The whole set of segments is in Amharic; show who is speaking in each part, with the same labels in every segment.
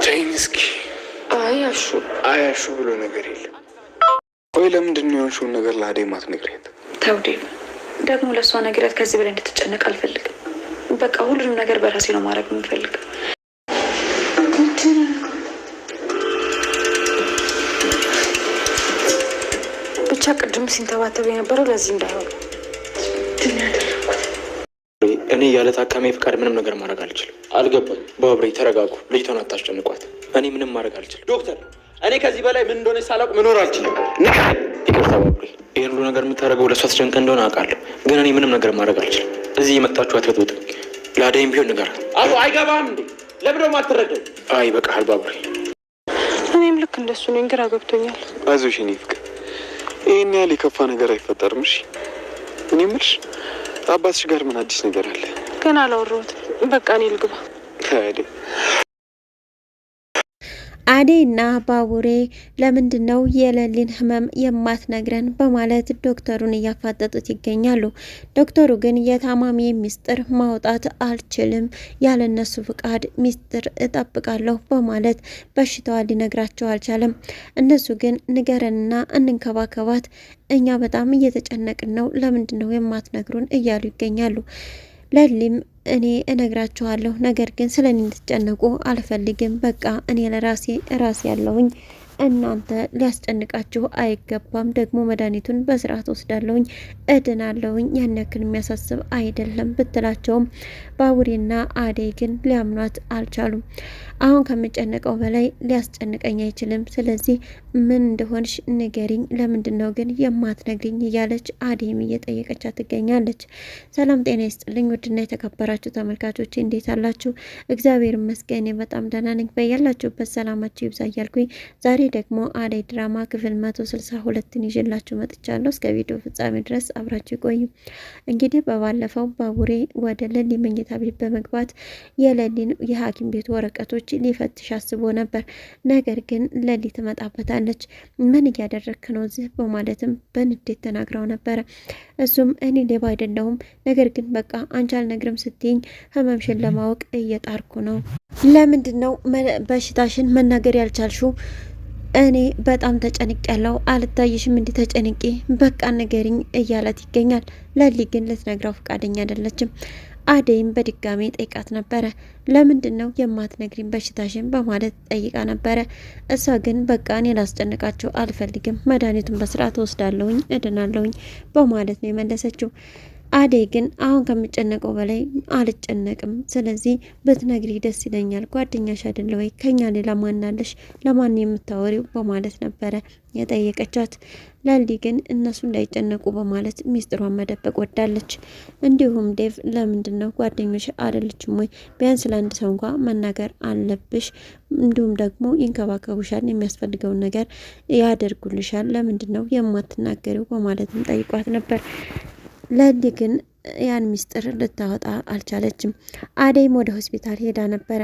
Speaker 1: ተይኝ እስኪ። አያሹ ብሎ ነገር የለም። ወይ ለምንድን ነው የሆንሽውን ነገር ለአደይ ማትነግሪያት?
Speaker 2: ተውዴ ደግሞ ለእሷ ነግሪያት። ከዚህ በላይ እንድትጨነቅ አልፈልግም። በቃ ሁሉንም ነገር በራሴ ነው ማድረግ የምፈልገው። ብቻ ቅድም ሲንተባተብ የነበረው ለዚህ እንዳይሆን
Speaker 3: እኔ ያለ ታካሚ ፍቃድ ምንም ነገር ማድረግ አልችልም። አልገባኝ። ባቡሬ ተረጋጉ። ልጅቷን አታስጨንቋት። እኔ ምንም ማድረግ አልችልም።
Speaker 4: ዶክተር እኔ ከዚህ በላይ ምን እንደሆነ ሳላውቅ መኖር አልችልም።
Speaker 3: ይቅርታ ባቡሬ፣ ይህን ሁሉ ነገር የምታደርገው ለእሷ ተጨንቀ እንደሆነ አውቃለሁ፣ ግን እኔ ምንም ነገር ማድረግ አልችልም። እዚህ የመጣችሁ አትበጥብጡኝ። ለአደይም ቢሆን ንገር።
Speaker 4: አቶ አይገባም እንዴ? ለምንድነው አትረዳኝ?
Speaker 3: አይ በቃል ባቡሬ።
Speaker 2: እኔም ልክ እንደሱ ነኝ። ግራ ገብቶኛል።
Speaker 1: አይዞሽ የኔ ፍቅር፣ ይህን ያህል የከፋ ነገር አይፈጠርም። እሺ እኔ የምልሽ አባትሽ ጋር ምን አዲስ ነገር አለ?
Speaker 2: ገና አላወራሁትም። በቃ እኔ ልግባ።
Speaker 5: አደይ እና ባቡሬ ለምንድን ነው የለሊን ህመም የማትነግረን በማለት ዶክተሩን እያፋጠጡት ይገኛሉ። ዶክተሩ ግን የታማሚ ሚስጥር ማውጣት አልችልም፣ ያለነሱ ፍቃድ ሚስጥር እጠብቃለሁ በማለት በሽታዋን ሊነግራቸው አልቻለም። እነሱ ግን ንገረንና እንንከባከባት፣ እኛ በጣም እየተጨነቅን ነው፣ ለምንድን ነው የማትነግሩን እያሉ ይገኛሉ። ለሊም እኔ እነግራችኋለሁ፣ ነገር ግን ስለኔ እንድትጨነቁ አልፈልግም። በቃ እኔ ለራሴ ያለሁኝ፣ እናንተ ሊያስጨንቃችሁ አይገባም። ደግሞ መድኃኒቱን በስርዓት ወስዳለሁኝ፣ እድናለሁኝ፣ ያን ያክል የሚያሳስብ አይደለም ብትላቸውም ባቡሬና አደይ ግን ሊያምኗት አልቻሉም። አሁን ከምጨነቀው በላይ ሊያስጨንቀኝ አይችልም። ስለዚህ ምን እንደሆንሽ ንገሪኝ፣ ለምንድን ነው ግን የማትነግሪኝ? እያለች አደይም እየጠየቀቻት ትገኛለች። ሰላም ጤና ይስጥልኝ ውድና የተከበራችሁ ተመልካቾች እንዴት አላችሁ? እግዚአብሔር ይመስገን በጣም ደህና ነኝ። በያላችሁበት ሰላማችሁ ይብዛ እያልኩኝ ዛሬ ደግሞ አደይ ድራማ ክፍል 162ን ይዤላችሁ መጥቻለሁ። እስከ ቪዲዮ ፍጻሜ ድረስ አብራችሁ ይቆዩ። እንግዲህ በባለፈው ባቡሬ ወደ ለሊ መኝታ ቤት በመግባት የለሊን የሐኪም ቤት ወረቀቶች ሊፈትሽ አስቦ ነበር። ነገር ግን ለሊ ትመጣበታለች። ምን እያደረግክ ነው እዚህ በማለትም በንዴት ተናግረው ነበረ። እሱም እኔ ሌባ አይደለሁም፣ ነገር ግን በቃ አንቺ አልነግርም ስትይኝ ህመምሽን ለማወቅ እየጣርኩ ነው። ለምንድን ነው በሽታሽን መናገር ያልቻልሽው? እኔ በጣም ተጨንቅ ያለው አልታይሽም? እንዲህ ተጨንቄ በቃ ንገሪኝ እያላት ይገኛል። ለሊ ግን ልትነግረው ፈቃደኛ አይደለችም። አደይም በድጋሚ ጠይቃት ነበረ። ለምንድን ነው የማትነግሪኝ በሽታሽን በማለት ጠይቃ ነበረ። እሷ ግን በቃ እኔ ላስጨንቃቸው አልፈልግም፣ መድኃኒቱን በስርዓት ወስዳለሁኝ፣ እድናለሁኝ በማለት ነው የመለሰችው። አደይ ግን አሁን ከምጨነቀው በላይ አልጨነቅም፣ ስለዚህ ብትነግሪ ደስ ይለኛል። ጓደኛሽ አይደለ ወይ? ከኛ ሌላ ማናለሽ? ለማን የምታወሪው በማለት ነበረ የጠየቀቻት። ለሊ ግን እነሱ እንዳይጨነቁ በማለት ሚስጥሯን መደበቅ ወዳለች። እንዲሁም ዴቭ ለምንድን ነው ጓደኞች አይደለችም ወይ? ቢያንስ ለአንድ ሰው እንኳ መናገር አለብሽ፣ እንዲሁም ደግሞ ይንከባከቡሻል፣ የሚያስፈልገውን ነገር ያደርጉልሻል፣ ለምንድን ነው የማትናገሪው በማለትም ጠይቋት ነበር። ለሊ ግን ያን ሚስጥር ልታወጣ አልቻለችም። አደይም ወደ ሆስፒታል ሄዳ ነበረ።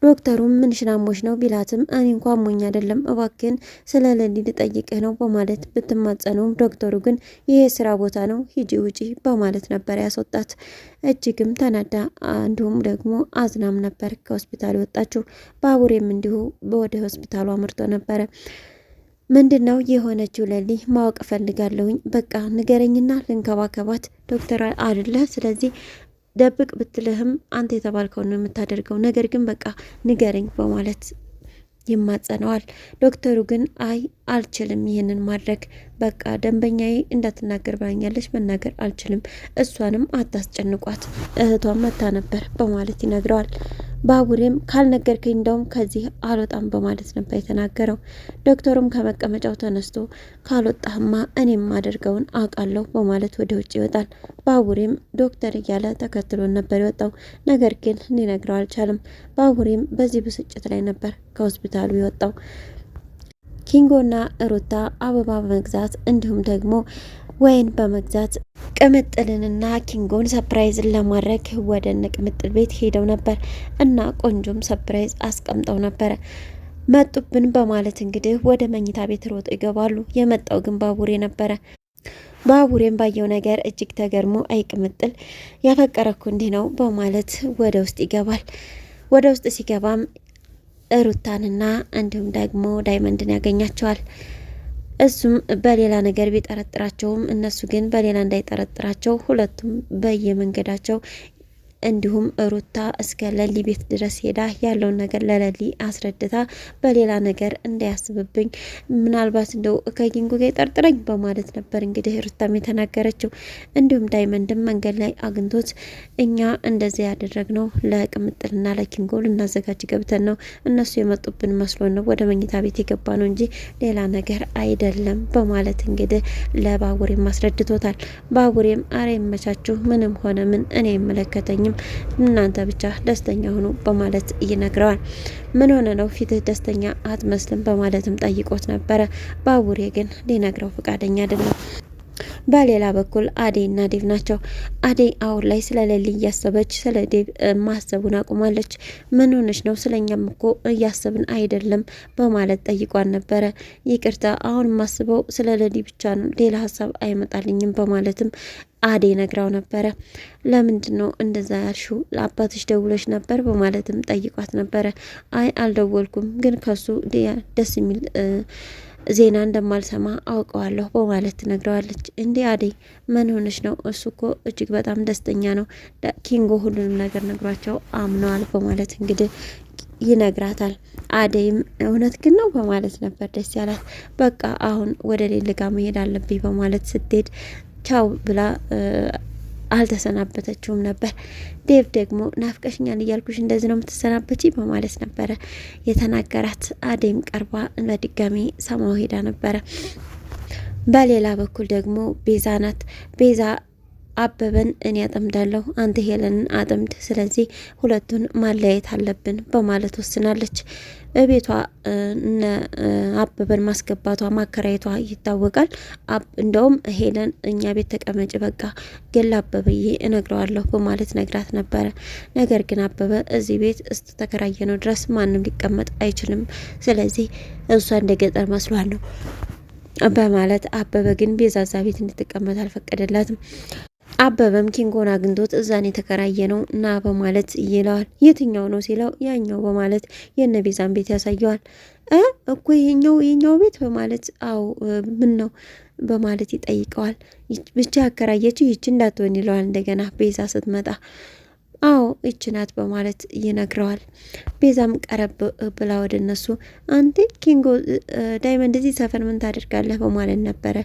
Speaker 5: ዶክተሩም ምንሽን አሞሽ ነው ቢላትም እኔ እንኳ አሞኝ አይደለም እባክን ስለ ለሊ ልጠይቅህ ነው በማለት ብትማጸነውም ዶክተሩ ግን ይሄ ስራ ቦታ ነው ሂጂ ውጪ በማለት ነበር ያስወጣት። እጅግም ተናዳ እንዲሁም ደግሞ አዝናም ነበር ከሆስፒታል የወጣችው። ባቡሬም እንዲሁ ወደ ሆስፒታሉ አምርቶ ነበረ። ምንድን ነው የሆነችው ለሊ ማወቅ እፈልጋለሁኝ። በቃ ንገረኝና ልንከባከባት። ዶክተር አይደለ? ስለዚህ ደብቅ ብትልህም አንተ የተባልከውን ነው የምታደርገው። ነገር ግን በቃ ንገረኝ በማለት ይማጸነዋል። ዶክተሩ ግን አይ አልችልም ይህንን ማድረግ፣ በቃ ደንበኛዬ እንዳትናገር ብላኛለች፣ መናገር አልችልም፣ እሷንም አታስጨንቋት፣ እህቷን መታ ነበር በማለት ይነግረዋል። ባቡሬም ካልነገርከኝ እንደውም ከዚህ አልወጣም በማለት ነበር የተናገረው። ዶክተሩም ከመቀመጫው ተነስቶ ካልወጣህማ እኔም አደርገውን አውቃለሁ በማለት ወደ ውጭ ይወጣል። ባቡሬም ዶክተር እያለ ተከትሎን ነበር የወጣው፣ ነገር ግን ሊነግረው አልቻለም። ባቡሬም በዚህ ብስጭት ላይ ነበር ከሆስፒታሉ የወጣው። ኪንጎና ሩታ አበባ በመግዛት እንዲሁም ደግሞ ወይን በመግዛት ቅምጥልንና ኪንጎን ሰፕራይዝን ለማድረግ ወደ ቅምጥል ቤት ሄደው ነበር እና ቆንጆም ሰፕራይዝ አስቀምጠው ነበረ። መጡብን በማለት እንግዲህ ወደ መኝታ ቤት ሮጥ ይገባሉ። የመጣው ግን ባቡሬ ነበረ። ባቡሬም ባየው ነገር እጅግ ተገርሞ አይ ቅምጥል ያፈቀረኩ እንዲህ ነው በማለት ወደ ውስጥ ይገባል። ወደ ውስጥ ሲገባም ሩታንና እንዲሁም ደግሞ ዳይመንድን ያገኛቸዋል። እሱም በሌላ ነገር ቢጠረጥራቸውም እነሱ ግን በሌላ እንዳይጠረጥራቸው ሁለቱም በየመንገዳቸው እንዲሁም ሩታ እስከ ለሊ ቤት ድረስ ሄዳ ያለውን ነገር ለለሊ አስረድታ በሌላ ነገር እንዳያስብብኝ ምናልባት እንደው ከኪንጎ ጋር ጠርጥረኝ በማለት ነበር እንግዲህ ሩታም የተናገረችው። እንዲሁም ዳይመንድም መንገድ ላይ አግኝቶት እኛ እንደዚህ ያደረግነው ለቅምጥልና ለኪንጎ ልናዘጋጅ ገብተን ነው እነሱ የመጡብን መስሎን ነው ወደ መኝታ ቤት የገባ ነው እንጂ ሌላ ነገር አይደለም በማለት እንግዲህ ለባቡሬም አስረድቶታል። ባቡሬም አረ ይመቻችሁ፣ ምንም ሆነ ምን እኔ አይመለከተኝም፣ እናንተ ብቻ ደስተኛ ሆኑ በማለት ይነግረዋል። ምን ሆነ ነው ፊትህ ደስተኛ አትመስልም በማለትም ጠይቆት ነበረ። ባቡሬ ግን ሊነግረው ፈቃደኛ አይደለም። በሌላ በኩል አደይ እና ዴቭ ናቸው። አደይ አሁን ላይ ስለ ሌሊ እያሰበች ስለ ዴቭ ማሰቡን አቁማለች። ምን ሆነች ነው? ስለኛም እኮ እያሰብን አይደለም በማለት ጠይቋን ነበረ። ይቅርታ አሁን ማስበው ስለ ሌሊ ብቻ ነው፣ ሌላ ሀሳብ አይመጣልኝም በማለትም አደይ ነግራው ነበረ። ለምንድን ነው እንደዛ ያልሽው? ለአባትሽ ደውለሽ ነበር በማለትም ጠይቋት ነበረ። አይ አልደወልኩም፣ ግን ከሱ ደስ የሚል ዜና እንደማልሰማ አውቀዋለሁ በማለት ትነግረዋለች። እንዲህ አደይ ምን ሆነች ነው? እሱ እኮ እጅግ በጣም ደስተኛ ነው፣ ኪንጎ ሁሉንም ነገር ነግሯቸው አምነዋል በማለት እንግዲህ ይነግራታል። አደይም እውነት ግን ነው በማለት ነበር ደስ ያላት። በቃ አሁን ወደ ሌላ ጋር መሄድ አለብኝ በማለት ስትሄድ ቻው ብላ አልተሰናበተችውም ነበር። ዴቭ ደግሞ ናፍቀሽኛል እያልኩሽ እንደዚህ ነው የምትሰናበቺ በማለት ነበረ የተናገራት። አደይም ቀርባ በድጋሚ ሰማው ሄዳ ነበረ። በሌላ በኩል ደግሞ ቤዛ ናት። ቤዛ አበበን እኔ አጠምዳለሁ፣ አንተ ሄለንን አጥምድ፣ ስለዚህ ሁለቱን ማለያየት አለብን በማለት ወስናለች። ቤቷ አበበን ማስገባቷ ማከራየቷ ይታወቃል። እንደውም ሄለን እኛ ቤት ተቀመጭ በቃ ገላ አበበዬ እነግረዋለሁ በማለት ነግራት ነበረ። ነገር ግን አበበ እዚህ ቤት እስከተከራየ ነው ድረስ ማንም ሊቀመጥ አይችልም፣ ስለዚህ እሷ እንደ ገጠር መስሏል ነው በማለት አበበ ግን ቤዛዛ ቤት እንድትቀመጥ አልፈቀደላትም። አበበም ኪንጎን አግኝቶት እዛን የተከራየ ነው ና በማለት ይለዋል። የትኛው ነው ሲለው ያኛው በማለት የነ ቤዛን ቤት ያሳየዋል። እኮ የኛው ቤት በማለት አው ምን ነው በማለት ይጠይቀዋል። ብቻ ያከራየችው ይች እንዳትሆን ይለዋል። እንደገና ቤዛ ስትመጣ አዎ ይች ናት በማለት ይነግረዋል። ቤዛም ቀረብ ብላ ወደ እነሱ አንተ ኪንጎ ዳይመንድ እዚህ ሰፈር ምን ታደርጋለህ በማለት ነበረ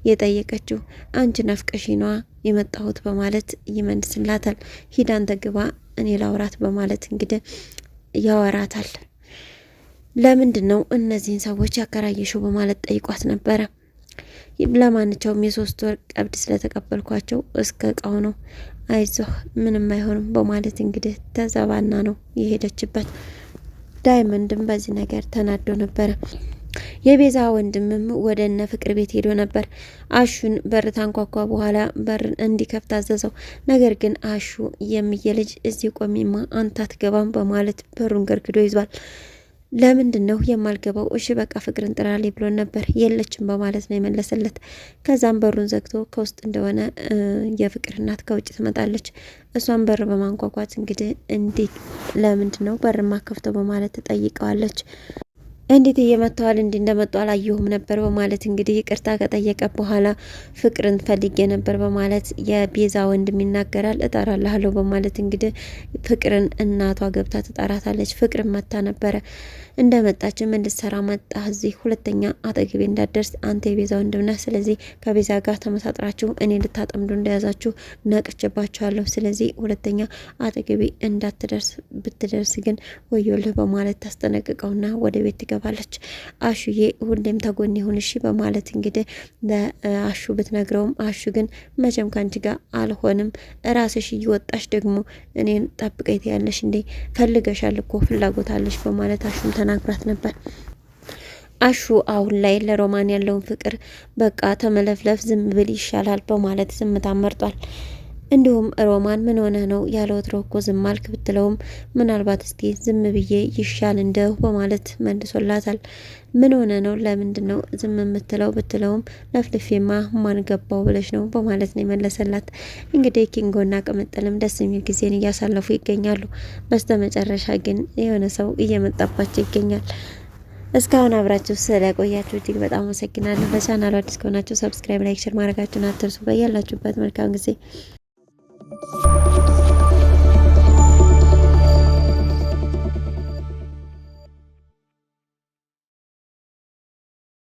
Speaker 5: የጠየቀችው። አንቺ ናፍቀሽ ነዋ የመጣሁት በማለት ይመልስላታል። ሂዳን ተግባ እኔ ላውራት በማለት እንግዲህ ያወራታል። ለምንድን ነው እነዚህን ሰዎች ያከራየሽው በማለት ጠይቋት ነበረ። ለማንኛውም የ3 ወር ቀብድ ስለተቀበልኳቸው እስከ እቃው ነው፣ አይዞህ ምንም አይሆንም በማለት እንግዲህ ተዘባና ነው የሄደችበት። ዳይመንድም በዚህ ነገር ተናዶ ነበረ። የቤዛ ወንድምም ወደ እነ ፍቅር ቤት ሄዶ ነበር። አሹን በር ታንኳኳ በኋላ በር እንዲከፍት አዘዘው። ነገር ግን አሹ የሚየ ልጅ እዚህ ቆሚማ አንተ አትገባም በማለት በሩን ገርግዶ ይዟል። ለምንድን ነው የማልገባው? እሺ በቃ ፍቅርን ጥራልኝ ብሎን ነበር፣ የለችም በማለት ነው የመለሰለት። ከዛም በሩን ዘግቶ ከውስጥ እንደሆነ የፍቅር እናት ከውጭ ትመጣለች። እሷን በር በማንኳኳት እንግዲህ እንዴት ለምንድን ነው በር ማከፍተው በማለት ትጠይቀዋለች። እንዴት እየመተዋል እንደመጡ አላየሁም ነበር በማለት እንግዲህ ይቅርታ ከጠየቀ በኋላ ፍቅርን ፈልጌ ነበር በማለት የቤዛ ወንድም ይናገራል። እጠራልሃለሁ በማለት እንግዲህ ፍቅርን እናቷ ገብታ ትጠራታለች። ፍቅርን መታ ነበረ። እንደመጣችም እንድትሰራ መጣ። እዚህ ሁለተኛ አጠገቤ እንዳትደርስ አንተ የቤዛ ወንድም ነህ፣ ስለዚህ ከቤዛ ጋር ተመሳጥራችሁ እኔ እንድታጠምዱ እንደያዛችሁ ነቅቼባችኋለሁ፣ ስለዚህ ሁለተኛ አጠገቤ እንዳትደርስ፣ ብትደርስ ግን ወዮልህ በማለት ታስጠነቅቀውና ወደ ቤት ትገባለች። አሹዬ ሁሌም ተጎን ይሁን እሺ በማለት እንግዲህ ለአሹ ብትነግረውም አሹ ግን መቼም ካንቺ ጋር አልሆንም፣ ራስሽ እየወጣሽ ደግሞ እኔን ጠብቀኝ ትያለሽ እንዴ? ፈልገሻል እኮ ፍላጎት አለሽ በማለት አሹም ተናግራት ነበር። አሹ አሁን ላይ ለሮማን ያለውን ፍቅር በቃ ተመለፍለፍ ዝም ብል ይሻላል በማለት ዝምታ መርጧል። እንዲሁም ሮማን ምን ሆነ ነው ያለ ወትሮ እኮ ዝም አልክ ብትለውም ምናልባት እስቲ ዝም ብዬ ይሻል እንደው በማለት መልሶላታል። ምን ሆነ ነው ለምንድን ነው ዝም የምትለው ብትለውም ለፍልፌማ ማን ገባው ብለሽ ነው በማለት ነው የመለሰላት። እንግዲህ ኪንጎና ቅምጥልም ደስ የሚል ጊዜን እያሳለፉ ይገኛሉ። በስተመጨረሻ ግን የሆነ ሰው እየመጣባቸው ይገኛል። እስካሁን አብራችሁ ስለቆያችሁ እጅግ በጣም አመሰግናለሁ። ለቻናሉ አዲስ ከሆናችሁ ሰብስክራይብ፣ ላይክ፣ ሼር ማድረጋችሁን አትርሱ። በያላችሁበት መልካም ጊዜ